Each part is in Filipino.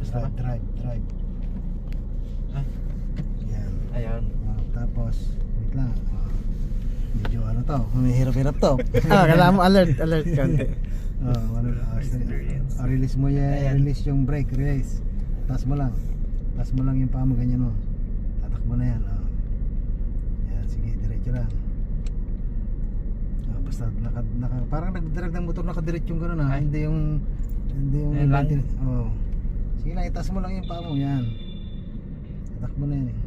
Basta drive. Ah, Yan. ayan. Tapos, wait lang. Medyo ano to, humihirap-hirap to. Kailangan mo alert konti. Release mo yan, Ayan. release yung brake, release. Taas mo lang yung paa mo ganyan mo. Tatakbo na yan. Yan, sige, diretso lang. Basta parang nagdirect ng motor nakadiretso yung gano'n Ay. hindi yung Ayan lang. Sige lang, itaas mo lang yung paa mo, yan. Tatakbo na yan eh.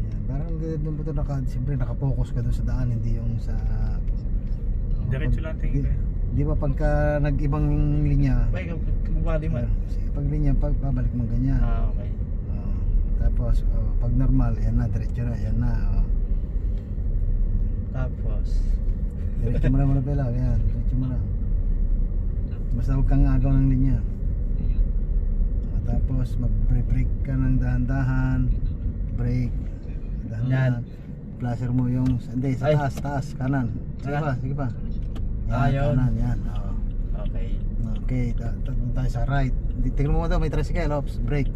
Yan, parang nagdirect ng motor siyempre nakapokus ka doon sa daan, hindi yung sa Diretso lang tingin ko. Di ba pagka nag-ibang linya, Bay, kumali mo. pag linya, pabalik mo ganyan. Ah, okay. Tapos, pag normal, yan na, diretso na, yan na. Tapos, Diretso mo lang muna pala, yan, diretso mo lang. Basta huwag kang agaw ng linya. Tapos, mag-brake ka ng dahan-dahan, brake, dahan-dahan. Flasher mo yung, hindi, sa Ay. taas, kanan. Sige Kanan. pa, sige pa. Yun. Kanan, yan, okay. Okay, tatakbo tayo sa right. Tingnan mo daw, may tricycle, ops, brake.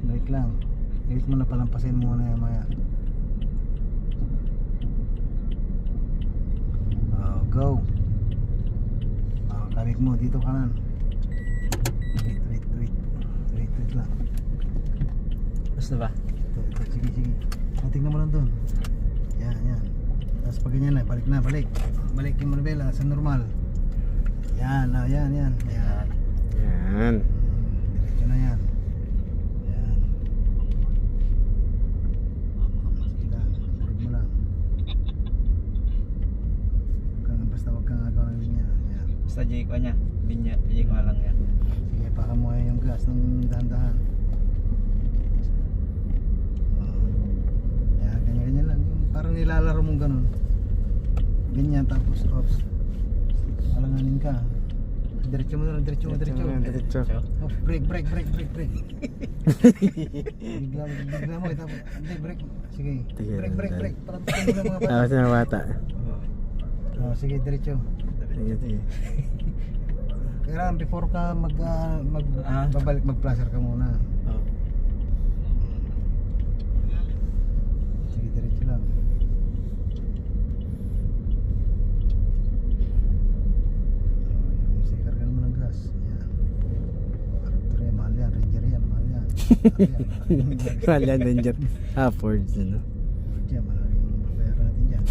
Brake lang. Wait mo na, palampasin mo na yan maya. Go. Kamit mo, dito kanan. Wait lang. Basta ba? Ito, sige. Tingnan mo lang doon. Yan. Tapos pag ganyan na, balik. Balik yung manubela sa normal. Yan. Ayan. Yan. Diretso na yan. Yan. Sige lang, drive mo lang. Basta wag kang agaw ng linya. Yan. Basta J ko niya. J ko lang yan. Sige, pakamuhay yung gas ng dahan-dahan. Yan, ganyan lang. Yung parang nilalaro mong ganun. Ganyan, tapos ops. Alanganin ka. Diretso mo. Diretso. Oh, brake. Bigla mo, tapos hindi, brake. Sige, Sige, brake. Palampitin mo lang mga bata. Tapos na bata. Sige, diretso. Sige. Kailangan before ka babalik, mag-flasher ka muna. Sige, diretso lang. Sige, karga naman ng gas. Yan. Raptor yan, mahal yan. Ranger yan, mahal yan. Wala danger. Ford ano. Diyan, malaking babayaran natin dyan.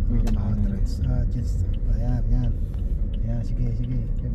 May Mga kamahalan. threads, chest. Ayan. Yan, sige.